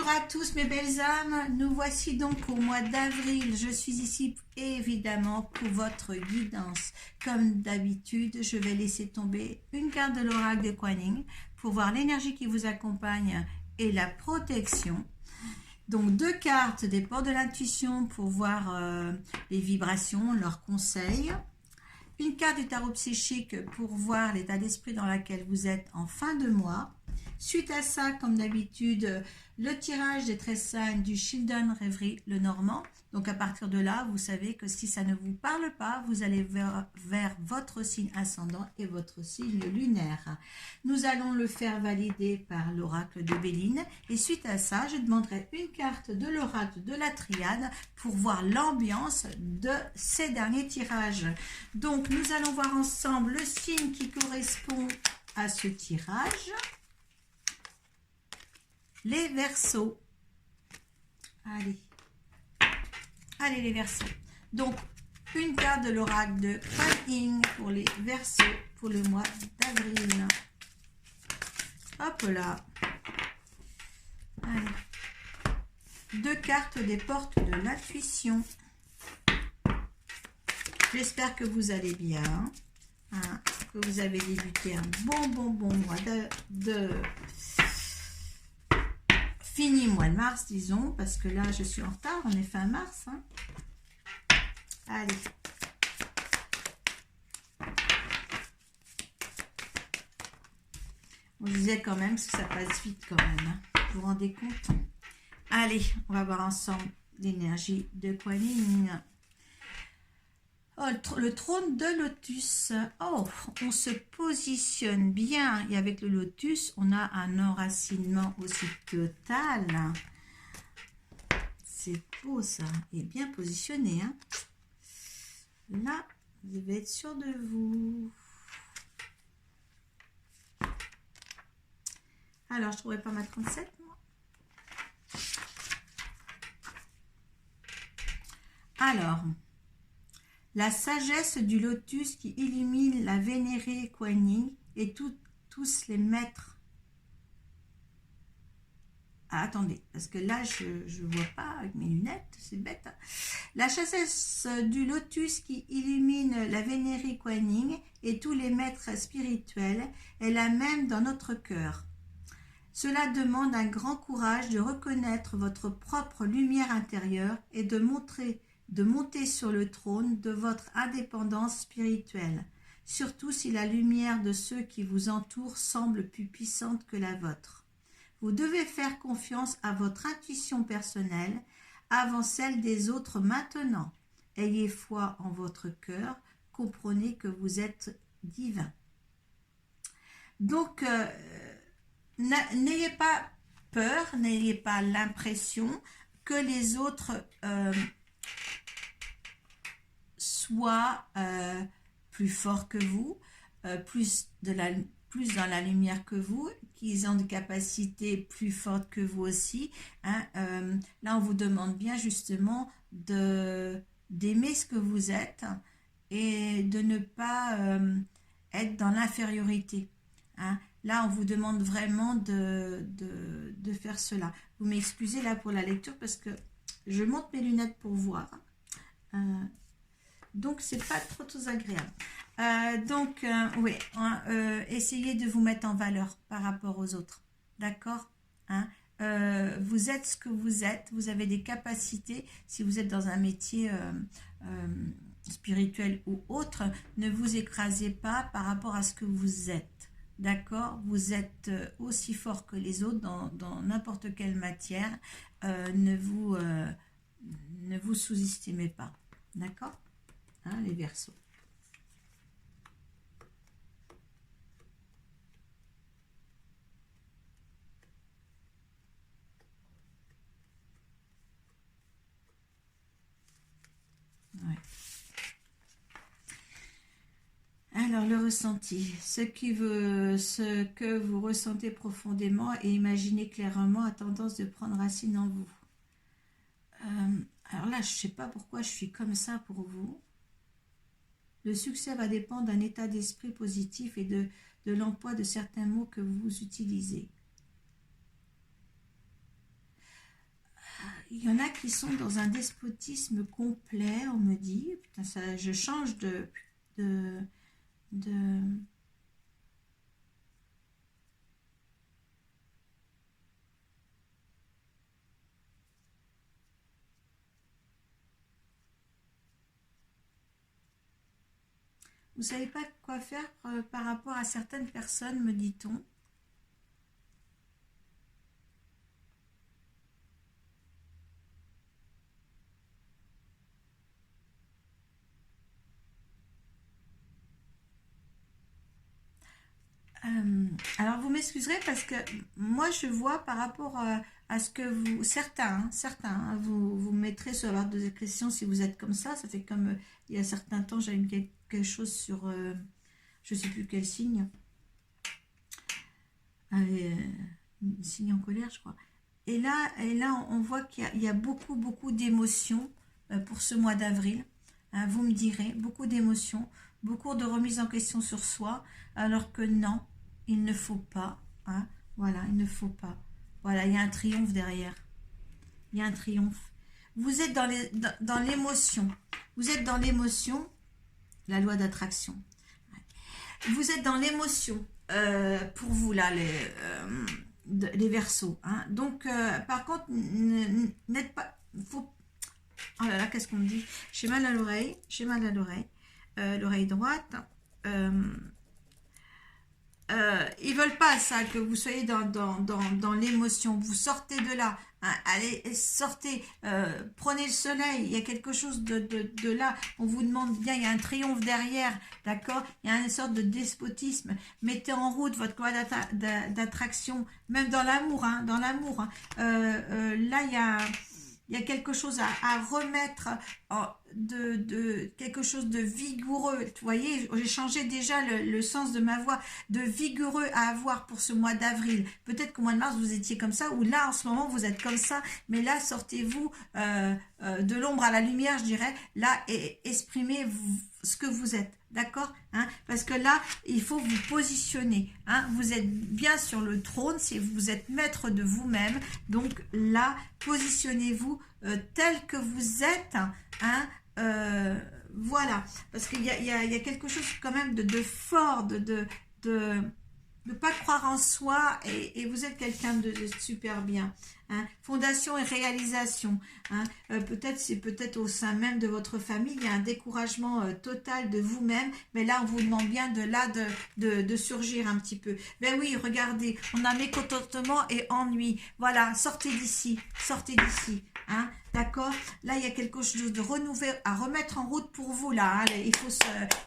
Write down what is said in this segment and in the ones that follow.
à tous mes belles âmes, nous voici donc au mois d'avril. Je suis ici évidemment pour votre guidance. Comme d'habitude, je vais laisser tomber une carte de l'oracle de Kuan Yin pour voir l'énergie qui vous accompagne et la protection. Donc 2 cartes des portes de l'intuition pour voir les vibrations, leurs conseils. Une carte du tarot psychique pour voir l'état d'esprit dans lequel vous êtes en fin de mois. Suite à ça, comme d'habitude, le tirage des 13 signes du Children Rêverie le Normand. Donc à partir de là, vous savez que si ça ne vous parle pas, vous allez vers votre signe ascendant et votre signe lunaire. Nous allons le faire valider par l'oracle de Béline. Et suite à ça, je demanderai une carte de l'oracle de la triade pour voir l'ambiance de ces derniers tirages. Donc nous allons voir ensemble le signe qui correspond à ce tirage. Les Verseaux. Allez les Verseaux. Donc, une carte de l'oracle de Kuan Yin pour les Verseaux pour le mois d'avril. Hop là. Allez. 2 cartes des portes de l'intuition. J'espère que vous allez bien. Que vous avez débuté un bon mois fini mois de mars, disons, parce que là, je suis en retard, on est fin mars. Allez. On disait quand même que ça passe vite quand même. Vous vous rendez compte? Allez, on va voir ensemble l'énergie de Kuan Yin. Oh, le trône de lotus. Oh, on se positionne bien. Et avec le lotus, on a un enracinement aussi total. C'est beau ça. Et bien positionné. Hein. Là, vous devez être sûr de vous. Alors, je ne trouverai pas ma 37, moi. Alors... La sagesse du lotus qui illumine la vénérée Kuan Yin et tous les maîtres. Ah, attendez, parce que là, je ne vois pas avec mes lunettes, c'est bête. Hein. La sagesse du lotus qui illumine la vénérée Kuan Yin et tous les maîtres spirituels est la même dans notre cœur. Cela demande un grand courage de reconnaître votre propre lumière intérieure et de monter sur le trône de votre indépendance spirituelle, surtout si la lumière de ceux qui vous entourent semble plus puissante que la vôtre. Vous devez faire confiance à votre intuition personnelle avant celle des autres maintenant. Ayez foi en votre cœur, comprenez que vous êtes divin. Donc, n'ayez pas peur, n'ayez pas l'impression que les autres... soit plus forts que vous, plus dans la lumière que vous, qu'ils ont des capacités plus fortes que vous aussi. Hein. Là, on vous demande bien justement d'aimer ce que vous êtes et de ne pas être dans l'infériorité. Hein. Là, on vous demande vraiment de faire cela. Vous m'excusez là pour la lecture parce que je monte mes lunettes pour voir. Donc, c'est pas trop agréable. Oui, essayez de vous mettre en valeur par rapport aux autres. D'accord, hein? Vous êtes ce que vous êtes. Vous avez des capacités. Si vous êtes dans un métier spirituel ou autre, ne vous écrasez pas par rapport à ce que vous êtes. D'accord? Vous êtes aussi fort que les autres dans n'importe quelle matière. Ne vous sous-estimez pas. D'accord? Hein, les Verseaux. Ouais. Alors, le ressenti, ce que vous ressentez profondément et imaginez clairement a tendance de prendre racine en vous. Alors là, je ne sais pas pourquoi je suis comme ça pour vous. Le succès va dépendre d'un état d'esprit positif et de l'emploi de certains mots que vous utilisez. il y en a qui sont dans un despotisme complet, on me dit. Putain, ça, je change de, de... Vous savez pas quoi faire par rapport à certaines personnes, me dit-on. Alors vous m'excuserez parce que moi je vois par rapport à ce que vous, certains, hein, vous mettrez sur la barre de description si vous êtes comme ça fait comme il y a certains temps j'avais mis quelque chose sur, je sais plus quel signe, signe en colère je crois. Et là on voit qu'il y a beaucoup d'émotions pour ce mois d'avril. Hein, vous me direz, beaucoup d'émotions, beaucoup de remise en question sur soi, alors que non, il ne faut pas. Hein, voilà, il ne faut pas. Voilà, il y a un triomphe derrière. Il y a un triomphe. Vous êtes dans l'émotion. Vous êtes dans l'émotion, la loi d'attraction. Vous êtes dans l'émotion, pour vous, là, les Verseaux. Hein. Donc, par contre, n'êtes pas... Faut, oh là là, qu'est-ce qu'on me dit? J'ai mal à l'oreille, l'oreille droite. Ils veulent pas ça, que vous soyez dans l'émotion. Vous sortez de là. Hein, allez, sortez, prenez le soleil. Il y a quelque chose de là. On vous demande bien, il y a un triomphe derrière, d'accord? Il y a une sorte de despotisme. Mettez en route votre loi d'attraction, même dans l'amour. Hein, dans l'amour. Hein. Là, il y a quelque chose à remettre quelque chose de vigoureux. Vous voyez, j'ai changé déjà le sens de ma voix, de vigoureux à avoir pour ce mois d'avril. Peut-être qu'au mois de mars, vous étiez comme ça, ou là, en ce moment, vous êtes comme ça, mais là, sortez-vous de l'ombre à la lumière, je dirais, là, et exprimez ce que vous êtes. D'accord, hein, parce que là, il faut vous positionner. Hein, vous êtes bien sur le trône, si vous êtes maître de vous-même. Donc là, positionnez-vous tel que vous êtes. Hein, voilà, parce qu'il y a quelque chose quand même de fort, de ne pas croire en soi, et vous êtes quelqu'un de super bien. Hein. Fondation et réalisation. Hein. C'est peut-être au sein même de votre famille, il y a un découragement total de vous-même, mais là on vous demande bien de surgir un petit peu. Ben oui, regardez, on a mécontentement et ennui. Voilà, sortez d'ici, sortez d'ici. Hein. D'accord, là il y a quelque chose de renouvelé à remettre en route pour vous là. Hein.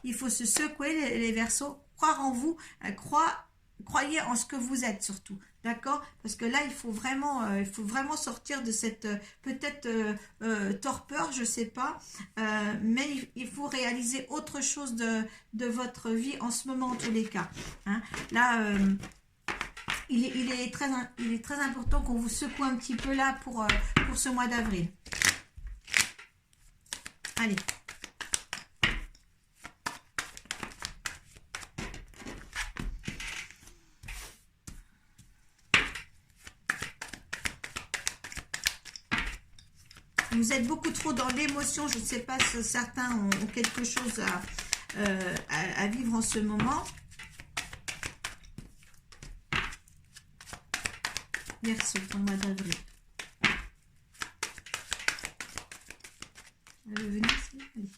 Il faut se secouer les Verseaux, croire en vous, croyez en ce que vous êtes surtout, d'accord? Parce que là, il faut vraiment sortir de cette peut-être torpeur, je sais pas, mais il faut réaliser autre chose de votre vie en ce moment en tous les cas. Hein. Là, il est très important qu'on vous secoue un petit peu là pour ce mois d'avril. Allez. Vous êtes beaucoup trop dans l'émotion. Je ne sais pas si certains ont quelque chose à vivre en ce moment. Verseau, pour le mois d'avril. Elle veut venir ici? Allez.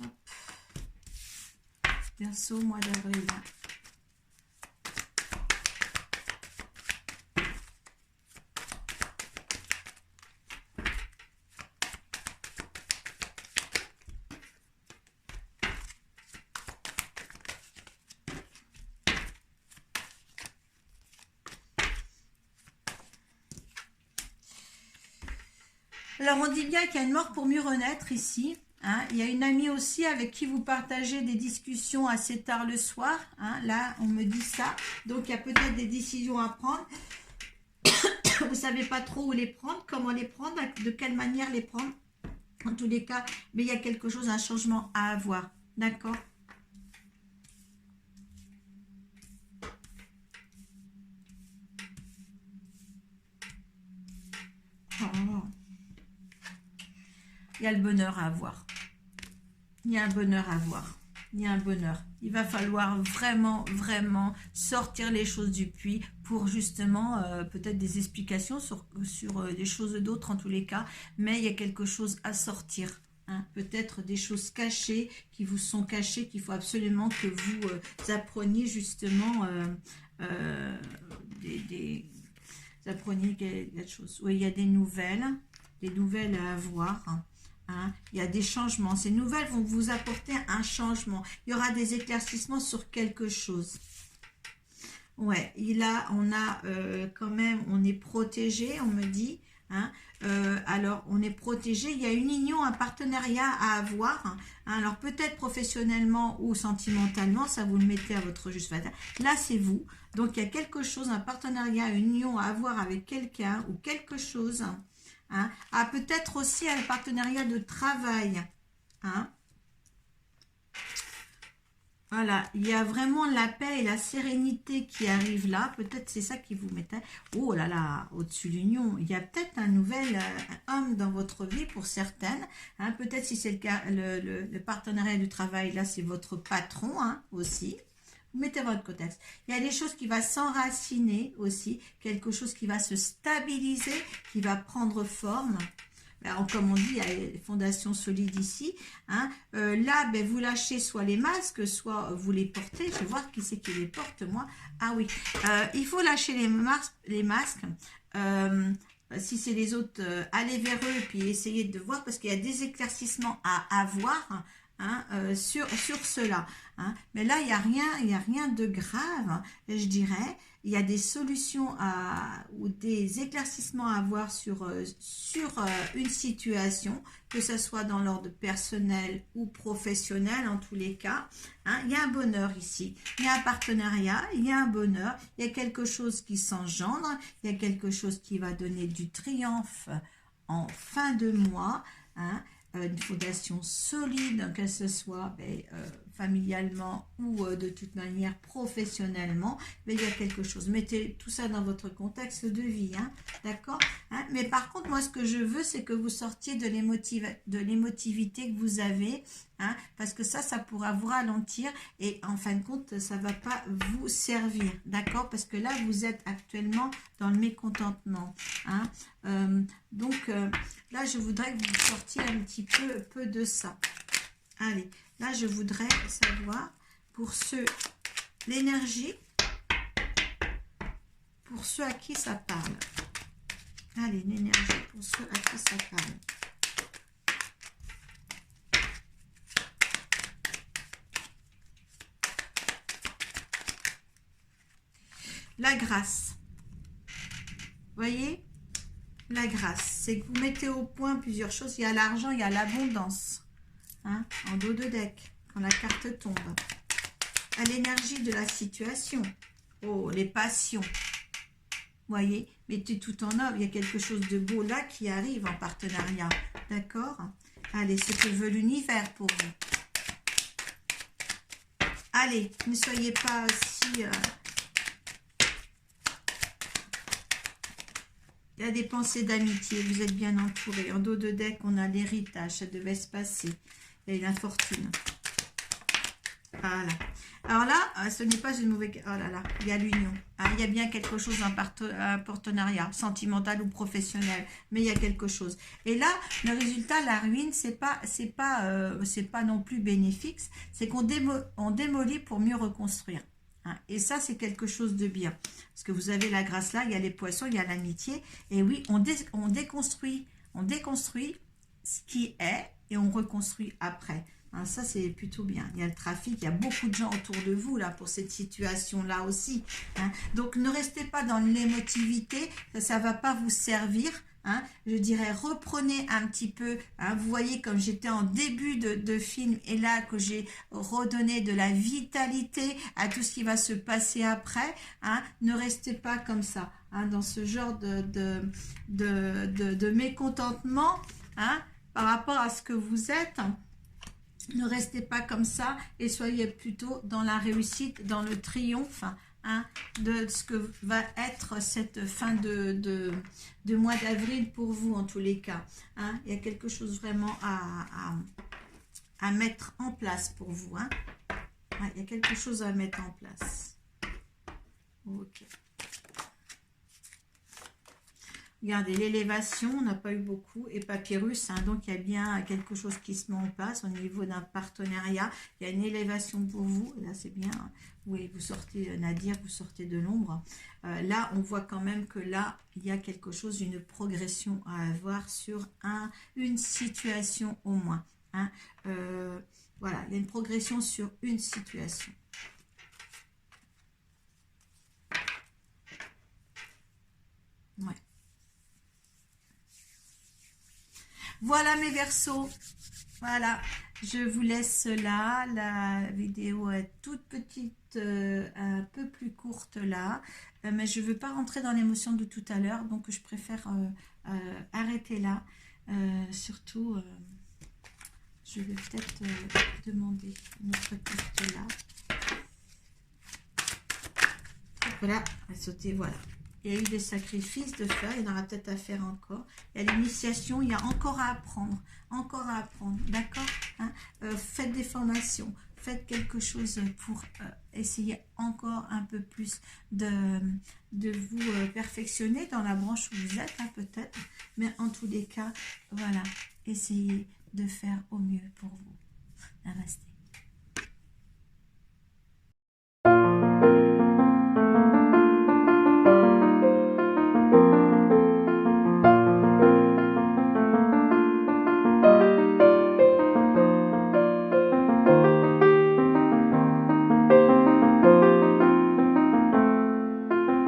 Hop. Verseau, mois d'avril. Alors, on dit bien qu'il y a une mort pour mieux renaître ici. Hein. Il y a une amie aussi avec qui vous partagez des discussions assez tard le soir. Hein. Là, on me dit ça. Donc, il y a peut-être des décisions à prendre. Vous ne savez pas trop où les prendre, comment les prendre, de quelle manière les prendre. En tous les cas, mais il y a quelque chose, un changement à avoir. D'accord ? il y a le bonheur à avoir. Il y a un bonheur à avoir. Il y a un bonheur. Il va falloir vraiment, vraiment sortir les choses du puits pour justement peut-être des explications sur des choses d'autres en tous les cas. Mais il y a quelque chose à sortir. Hein. Peut-être des choses cachées qui vous sont cachées, qu'il faut absolument que vous appreniez justement vous appreniez quelque chose. Oui, il y a des nouvelles à avoir. Hein, il y a des changements. Ces nouvelles vont vous apporter un changement. Il y aura des éclaircissements sur quelque chose. Ouais, on a quand même, on est protégé, on me dit. Hein, alors, on est protégé. Il y a une union, un partenariat à avoir. Hein, alors, peut-être professionnellement ou sentimentalement, ça vous le mettez à votre juste valeur. Là, c'est vous. Donc, il y a quelque chose, un partenariat, une union à avoir avec quelqu'un ou quelque chose. Hein, peut-être aussi un partenariat de travail. Hein. Voilà, il y a vraiment la paix et la sérénité qui arrivent là. Peut-être c'est ça qui vous mettait. Oh là là, au-dessus de l'union. Il y a peut-être un nouvel homme dans votre vie pour certaines. Hein. Peut-être si c'est le cas, le partenariat du travail, là c'est votre patron hein, aussi. Vous mettez votre contexte. Il y a des choses qui vont s'enraciner aussi, quelque chose qui va se stabiliser, qui va prendre forme. Alors, comme on dit, il y a des fondations solides ici. Hein. Là, ben, vous lâchez soit les masques, soit vous les portez. Je vais voir qui c'est qui les porte, moi. Ah oui, il faut lâcher les masques. Si c'est les autres, allez vers eux et puis essayez de voir parce qu'il y a des éclaircissements à avoir. Hein, sur cela. Hein. Mais là, il n'y a rien de grave, je dirais. Il y a des solutions ou des éclaircissements à avoir sur une situation, que ce soit dans l'ordre personnel ou professionnel, en tous les cas. Hein. Il y a un bonheur ici. Il y a un partenariat, il y a un bonheur. Il y a quelque chose qui s'engendre. Il y a quelque chose qui va donner du triomphe en fin de mois. Hein. Une fondation solide, que ce soit familialement ou de toute manière professionnellement, mais il y a quelque chose. Mettez tout ça dans votre contexte de vie, hein, d'accord hein. Mais par contre, moi, ce que je veux, c'est que vous sortiez de l'émotivité que vous avez, hein, parce que ça pourra vous ralentir et en fin de compte, ça ne va pas vous servir, d'accord? Parce que là, vous êtes actuellement dans le mécontentement, hein. Donc, là, je voudrais que vous sortiez un petit peu de ça. Allez, là, je voudrais savoir, pour ceux, l'énergie, pour ceux à qui ça parle. Allez, l'énergie pour ceux à qui ça parle. La grâce. Voyez? La grâce, c'est que vous mettez au point plusieurs choses. Il y a l'argent, il y a l'abondance. Hein, en dos de deck, quand la carte tombe. À l'énergie de la situation. Oh, les passions. Voyez, mettez tout en œuvre. Il y a quelque chose de beau là qui arrive en partenariat. D'accord? Allez, ce que veut l'univers pour vous. Allez, ne soyez pas si... Il y a des pensées d'amitié, vous êtes bien entouré. En dos de deck, on a l'héritage, ça devait se passer. Il y a l'infortune. Voilà. Alors là, ce n'est pas une mauvaise... Oh là là, il y a l'union. Hein, il y a bien quelque chose, un partenariat, sentimental ou professionnel. Mais il y a quelque chose. Et là, le résultat, la ruine, c'est pas non plus bénéfique. C'est qu'on démolit pour mieux reconstruire. Hein, et ça, c'est quelque chose de bien. Parce que vous avez la grâce là, il y a les poissons, il y a l'amitié. Et oui, on déconstruit ce qui est et on reconstruit après. Hein, ça, c'est plutôt bien. Il y a le trafic, il y a beaucoup de gens autour de vous là pour cette situation-là aussi. Hein. Donc, ne restez pas dans l'émotivité, ça ne va pas vous servir. Hein, je dirais reprenez un petit peu, hein, vous voyez comme j'étais en début de film et là que j'ai redonné de la vitalité à tout ce qui va se passer après, hein, ne restez pas comme ça, hein, dans ce genre de mécontentement, hein, par rapport à ce que vous êtes. Ne restez pas comme ça et soyez plutôt dans la réussite, dans le triomphe, hein, de ce que va être cette fin de mois d'avril pour vous en tous les cas. Hein. Il y a quelque chose vraiment à mettre en place pour vous. Hein. Ouais, il y a quelque chose à mettre en place. Ok. Regardez, l'élévation, on n'a pas eu beaucoup, et papyrus, hein, donc il y a bien quelque chose qui se met en place au niveau d'un partenariat. Il y a une élévation pour vous, là c'est bien, oui, vous sortez, Nadir, vous sortez de l'ombre. Là, on voit quand même que là, il y a quelque chose, une progression à avoir sur une situation au moins. Hein. Voilà, il y a une progression sur une situation. Ouais. Voilà mes Verseaux, voilà, je vous laisse là, la vidéo est toute petite, un peu plus courte là, mais je ne veux pas rentrer dans l'émotion de tout à l'heure, donc je préfère arrêter là, surtout, je vais peut-être demander une autre carte là, voilà, elle a sauté, voilà. Il y a eu des sacrifices de faire, il y en aura peut-être à faire encore. Il y a l'initiation, il y a encore à apprendre, d'accord, hein. Faites des formations, faites quelque chose pour essayer encore un peu plus de vous perfectionner dans la branche où vous êtes, hein, peut-être. Mais en tous les cas, voilà, essayez de faire au mieux pour vous. Namasté.